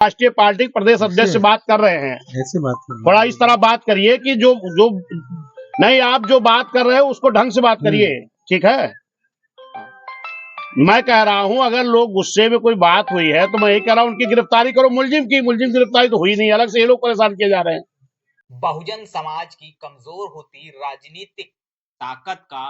राष्ट्रीय पार्टी के प्रदेश अध्यक्ष से बात कर रहे हैं, ऐसे बात कर थोड़ा इस तरह बात करिए कि जो जो नहीं, आप जो बात कर रहे हो उसको ढंग से बात करिए, ठीक है। मैं कह रहा हूं अगर लोग गुस्से में कोई बात हुई है तो मैं यही कह रहा हूं उनकी गिरफ्तारी करो। मुलजिम गिरफ्तारी तो हुई नहीं, अलग से ये लोग परेशान किए जा रहे हैं। बहुजन समाज की कमजोर होती राजनीतिक ताकत का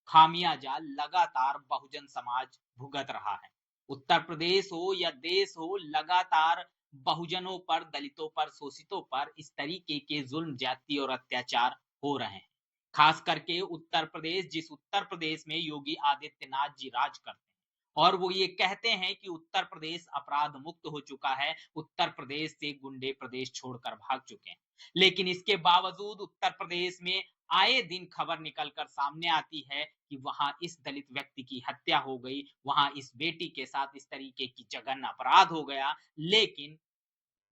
खामियाजा लगातार बहुजन समाज भुगत रहा है। उत्तर प्रदेश हो या देश हो, लगातार बहुजनों पर, दलितों पर, शोषितों पर इस तरीके के जुल्म, ज्यादती और अत्याचार हो रहे हैं। खास करके उत्तर प्रदेश, जिस उत्तर प्रदेश में योगी आदित्यनाथ जी राज करते हैं और वो ये कहते हैं कि उत्तर प्रदेश अपराध मुक्त हो चुका है, उत्तर प्रदेश से गुंडे प्रदेश छोड़कर भाग चुके हैं, लेकिन इसके बावजूद उत्तर प्रदेश में आए दिन खबर निकलकर सामने आती है कि वहां इस दलित व्यक्ति की हत्या हो गई, वहां इस बेटी के साथ इस तरीके की जघन्य अपराध हो गया, लेकिन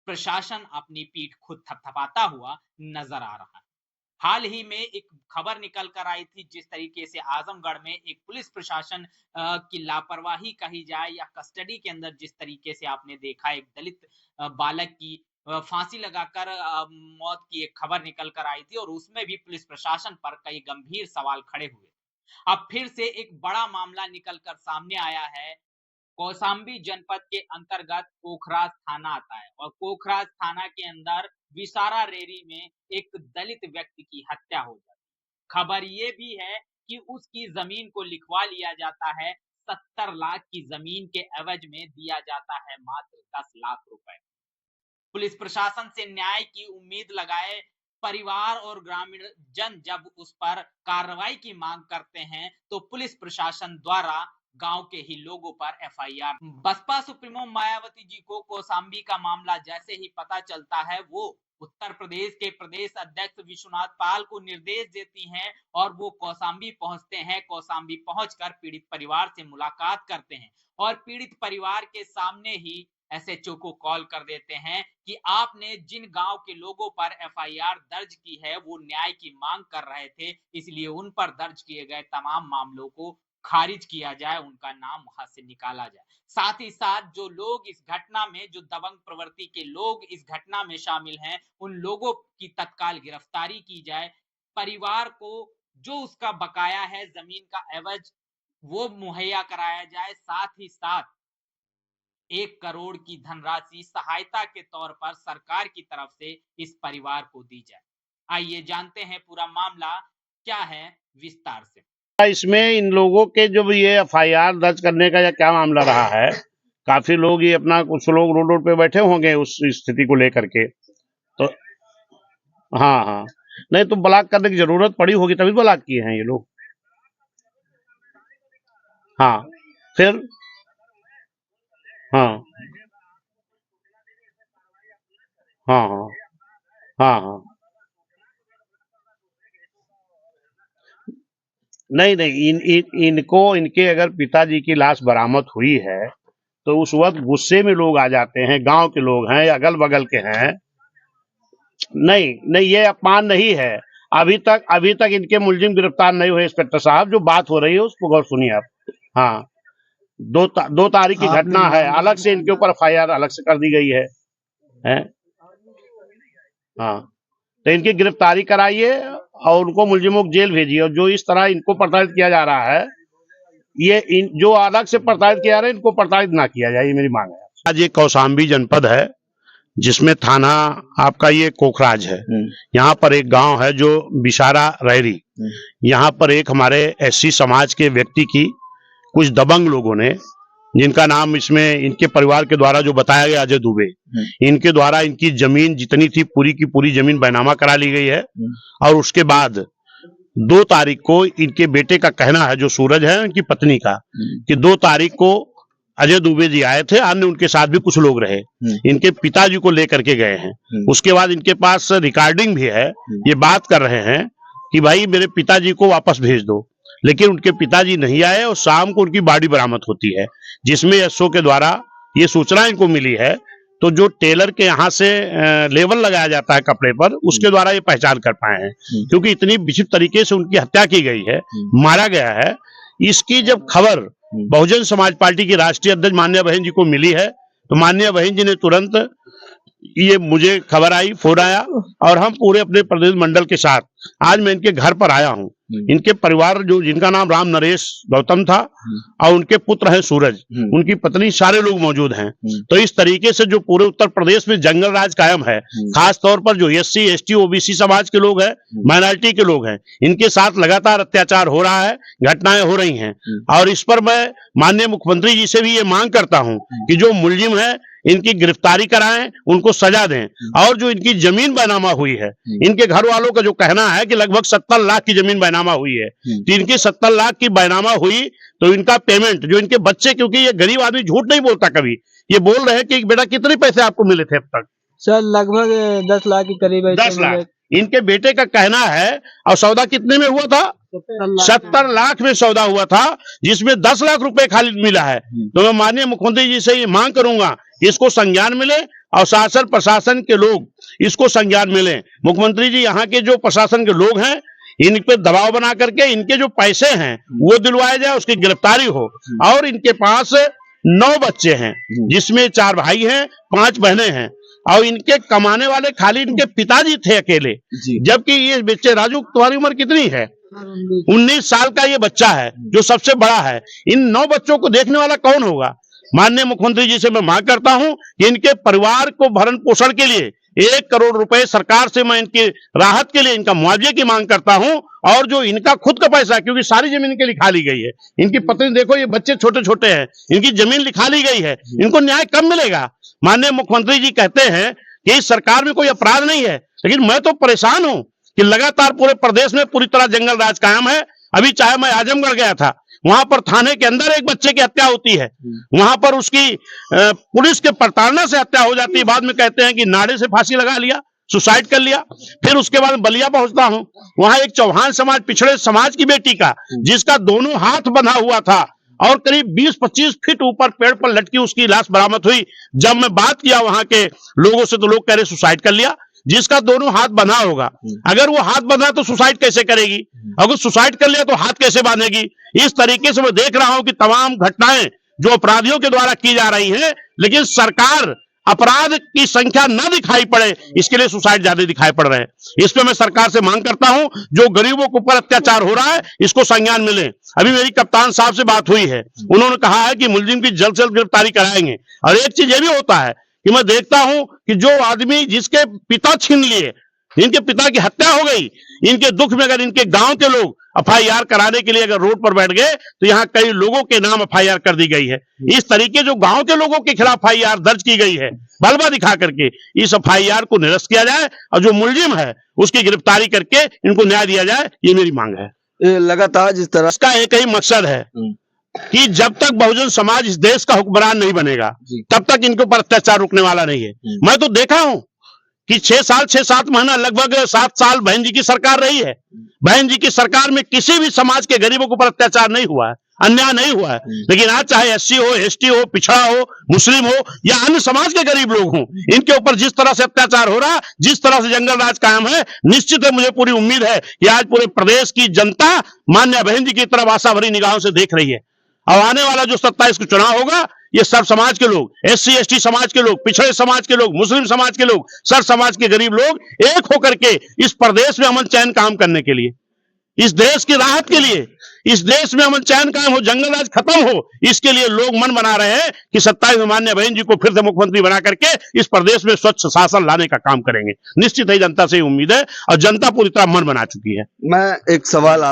प्रशासन अपनी पीठ खुद थपथपाता हुआ नजर आ रहा है। हाल ही में एक खबर निकल कर आई थी, जिस तरीके से आजमगढ़ में एक पुलिस प्रशासन की लापरवाही कही जाए या कस्टडी के अंदर जिस तरीके से आपने देखा एक दलित बालक की फांसी लगाकर मौत की एक खबर निकल कर आई थी और उसमें भी पुलिस प्रशासन पर कई गंभीर सवाल खड़े हुए। अब फिर से एक बड़ा मामला निकलकर सामने आया है। कौशाम्बी जनपद के अंतर्गत कोखराज थाना आता है और कोखराज थाना के अंदर विसारा रेरी में एक दलित व्यक्ति की हत्या हो जाती है। खबर ये भी है कि उसकी जमीन को लिखवा लिया जाता है, 70 लाख की जमीन के एवज में दिया जाता है मात्र 10 लाख रुपए। पुलिस प्रशासन से न्याय की उम्मीद लगाए परिवार और ग्रामीण जन जब उस पर कार्रवाई की मांग करते हैं तो पुलिस प्रशासन द्वारा गांव के ही लोगों पर एफआईआर। बसपा सुप्रीमो मायावती जी को कौशाम्बी का मामला जैसे ही पता चलता है, वो उत्तर प्रदेश के प्रदेश अध्यक्ष विश्वनाथ पाल को निर्देश देती हैं और वो कौशाम्बी पहुंचते हैं। कौशाम्बी पहुंचकर पीड़ित परिवार से मुलाकात करते हैं और पीड़ित परिवार के सामने ही एसएचओ को कॉल कर देते हैं कि आपने जिन गांव के लोगों पर एफआईआर दर्ज की है वो न्याय की मांग कर रहे थे, इसलिए उन पर दर्ज किए गए तमाम मामलों को खारिज किया जाए, उनका नाम वहां से निकाला जाए। साथ ही साथ जो लोग इस घटना में, जो दबंग प्रवृत्ति के लोग इस घटना में शामिल हैं, उन लोगों की तत्काल गिरफ्तारी की जाए। परिवार को जो उसका बकाया है जमीन का एवज वो मुहैया कराया जाए। साथ ही साथ 1 करोड़ की धनराशि सहायता के तौर पर सरकार की तरफ से इस परिवार को दी जाए। आइए जानते हैं पूरा मामला क्या है विस्तार से। इसमें इन लोगों के जो ये एफआईआर दर्ज करने का या क्या मामला रहा है, काफी लोग ये अपना, कुछ लोग रोड पे बैठे होंगे उस स्थिति को लेकर के, तो हाँ हाँ, नहीं तो ब्लॉक करने की जरूरत पड़ी होगी तभी ब्लॉक किए हैं ये लोग। हाँ फिर हाँ हाँ हाँ हाँ हाँ, नहीं नहीं, इनको, इनके अगर पिताजी की लाश बरामद हुई है तो उस वक्त गुस्से में लोग आ जाते हैं, गांव के लोग हैं या अगल बगल के हैं। नहीं नहीं, ये अपमान नहीं है। अभी तक इनके मुलजिम गिरफ्तार नहीं हुए। इंस्पेक्टर साहब, जो बात हो रही है उसको गौर सुनिए आप। हाँ, 2 तारीख की घटना है, अलग से इनके ऊपर एफआईआर अलग से कर दी गई है? हाँ, तो इनकी गिरफ्तारी कराइए और उनको मुलजिमों को जेल भेजिए। और जो इस तरह इनको प्रताड़ित किया जा रहा है, ये जो अलग से प्रताड़ित किया जा रहा है, इनको प्रताड़ित ना किया जाए, ये मेरी मांग है। आज ये कौशाम्बी जनपद है जिसमें थाना आपका ये कोखराज है। यहाँ पर एक गांव है जो विसारा रैरी, यहाँ पर एक हमारे एससी समाज के व्यक्ति की कुछ दबंग लोगों ने, जिनका नाम इसमें इनके परिवार के द्वारा जो बताया गया अजय दुबे, इनके द्वारा इनकी जमीन जितनी थी पूरी की पूरी जमीन बैनामा करा ली गई है। और उसके बाद 2 तारीख को इनके बेटे का कहना है, जो सूरज है इनकी पत्नी का, कि 2 तारीख को अजय दुबे जी आए थे, अन्य उनके साथ भी कुछ लोग रहे, इनके पिताजी को लेकर के गए हैं। उसके बाद इनके पास रिकॉर्डिंग भी है, ये बात कर रहे हैं कि भाई मेरे पिताजी को वापस भेज दो, लेकिन उनके पिताजी नहीं आए और शाम को उनकी बॉडी बरामद होती है, जिसमें एसओ के द्वारा ये सूचना इनको मिली है। तो जो टेलर के यहाँ से लेवल लगाया जाता है कपड़े पर, उसके द्वारा ये पहचान कर पाए हैं, क्योंकि इतनी विचित्र तरीके से उनकी हत्या की गई है, मारा गया है। इसकी जब खबर बहुजन समाज पार्टी की राष्ट्रीय अध्यक्ष मान्य बहन जी को मिली है तो माननीय बहन जी ने तुरंत ये मुझे खबर आई, फोन आया और हम पूरे अपने प्रदेश मंडल के साथ आज मैं इनके घर पर आया हूँ। इनके परिवार जो जिनका नाम राम नरेश गौतम था और उनके पुत्र हैं सूरज, उनकी पत्नी, सारे लोग मौजूद हैं। तो इस तरीके से जो पूरे उत्तर प्रदेश में जंगल राज कायम है, खास तौर पर जो SC ST OBC समाज के लोग हैं, माइनॉरिटी के लोग हैं, इनके साथ लगातार अत्याचार हो रहा है, घटनाएं हो रही हैं। और इस पर मैं माननीय मुख्यमंत्री जी से भी ये मांग करता हूं कि जो मुलजिम है इनकी गिरफ्तारी कराएं, उनको सजा दें। और जो इनकी जमीन बैनामा हुई है, इनके घर वालों का जो कहना है कि लगभग 70 लाख की जमीन बैनामा हुई है, तो इनकी 70 लाख की बैनामा हुई तो इनका पेमेंट जो इनके बच्चे, क्योंकि ये गरीब आदमी झूठ नहीं बोलता कभी, ये बोल रहे हैं कि बेटा कितने पैसे आपको मिले थे अब तक? सर लगभग 10 लाख के करीब है। 10 लाख इनके बेटे का कहना है। और सौदा कितने में हुआ था? 70 लाख में सौदा हुआ था, जिसमें 10 लाख रुपए खाली मिला है। तो मैं माननीय मुख्यमंत्री जी से ये मांग करूंगा कि इसको संज्ञान मिले और शासन प्रशासन के लोग इसको संज्ञान मिले। मुख्यमंत्री जी, यहाँ के जो प्रशासन के लोग हैं इन पे दबाव बना करके इनके जो पैसे हैं वो दिलवाए जाए, उसकी गिरफ्तारी हो। और इनके पास 9 बच्चे हैं, जिसमें 4 भाई हैं, 5 बहनें हैं। और इनके कमाने वाले खाली इनके पिताजी थे अकेले, जबकि ये बच्चे, राजू तुम्हारी उम्र कितनी है? 19 साल का ये बच्चा है जो सबसे बड़ा है। इन 9 बच्चों को देखने वाला कौन होगा? माननीय मुख्यमंत्री जी से मैं मांग करता हूं कि इनके परिवार को भरण पोषण के लिए 1 करोड़ रुपए सरकार से मैं इनकी राहत के लिए, इनका मुआवजे की मांग करता हूं। और जो इनका खुद का पैसा है, क्योंकि सारी जमीन इनके लिखा ली गई है, इनकी पत्नी देखो, ये बच्चे छोटे छोटे हैं, इनकी जमीन लिखा ली गई है, इनको न्याय कब मिलेगा? माननीय मुख्यमंत्री जी कहते हैं कि इस सरकार में कोई अपराध नहीं है, लेकिन मैं तो परेशान हूं कि लगातार पूरे प्रदेश में पूरी तरह जंगल राज कायम है। अभी चाहे मैं आजमगढ़ गया था, वहां पर थाने के अंदर एक बच्चे की हत्या होती है, वहां पर उसकी पुलिस के प्रताड़ना से हत्या हो जाती है। बाद में कहते हैं कि नाड़े से फांसी लगा लिया, सुसाइड कर लिया। फिर उसके बाद बलिया पहुंचता हूं, वहां एक चौहान समाज, पिछड़े समाज की बेटी का, जिसका दोनों हाथ बंधा हुआ था और करीब 20-25 फीट ऊपर पेड़ पर लटकी उसकी लाश बरामद हुई। जब मैं बात किया वहां के लोगों से तो लोग कह रहे सुसाइड कर लिया। जिसका दोनों हाथ बंधा होगा, अगर वो हाथ बंधा तो सुसाइड कैसे करेगी? अगर सुसाइड कर लिया तो हाथ कैसे बांधेगी? इस तरीके से मैं देख रहा हूं कि तमाम घटनाएं जो अपराधियों के द्वारा की जा रही हैं, लेकिन सरकार अपराध की संख्या न दिखाई पड़े, इसके लिए सुसाइड ज्यादा दिखाई पड़ रहे हैं। इस पे मैं सरकार से मांग करता हूं, जो गरीबों के ऊपर अत्याचार हो रहा है इसको संज्ञान मिले। अभी मेरी कप्तान साहब से बात हुई है, उन्होंने कहा है कि मुलजिम की जल्द से जल्द गिरफ्तारी कराएंगे। और एक चीज ये भी होता है कि मैं देखता हूं कि जो आदमी जिसके पिता छीन लिए, इनके पिता की हत्या हो गई, इनके दुख में अगर इनके गांव के लोग FIR कराने के लिए अगर रोड पर बैठ गए तो यहाँ कई लोगों के नाम FIR कर दी गई है। इस तरीके जो गांव के लोगों के खिलाफ FIR दर्ज की गई है, बलवा दिखा करके इस FIR को निरस्त किया जाए और जो मुलजिम है उसकी गिरफ्तारी करके इनको न्याय दिया जाए, ये मेरी मांग है। लगातार जिस तरह इसका एक ही मकसद है कि जब तक बहुजन समाज इस देश का हुक्मरान नहीं बनेगा, तब तक इनके ऊपर अत्याचार रुकने वाला नहीं है। मैं तो देखा हूं कि 6-7 महीना, लगभग 7 साल बहन जी की सरकार रही है। बहन जी की सरकार में किसी भी समाज के गरीबों के ऊपर अत्याचार नहीं हुआ है, अन्याय नहीं हुआ है। लेकिन आज चाहे SC हो, ST हो, पिछड़ा हो, मुस्लिम हो या अन्य समाज के गरीब लोग हों, इनके ऊपर जिस तरह से अत्याचार हो रहा, जिस तरह से जंगल राज कायम है, निश्चित है, मुझे पूरी उम्मीद है कि आज पूरे प्रदेश की जनता मान्य बहन जी की तरफ आशा भरी निगाहों से देख रही है। और आने वाला जो 27 को चुनाव होगा, ये सब समाज के लोग, SC ST समाज के लोग, पिछड़े समाज के लोग, मुस्लिम समाज के लोग, सर समाज के गरीब लोग एक होकर के इस प्रदेश में अमन चैन काम करने के लिए, इस देश की राहत के लिए, इस देश में अमन चैन कायम हो, जंगल राज खत्म हो, इसके लिए लोग मन बना रहे हैं कि 27 में माननीय बहन जी को फिर से मुख्यमंत्री बना करके इस प्रदेश में स्वच्छ शासन लाने का काम करेंगे। निश्चित है, जनता से उम्मीद है और जनता पूरी तरह मन बना चुकी है। मैं एक सवाल आप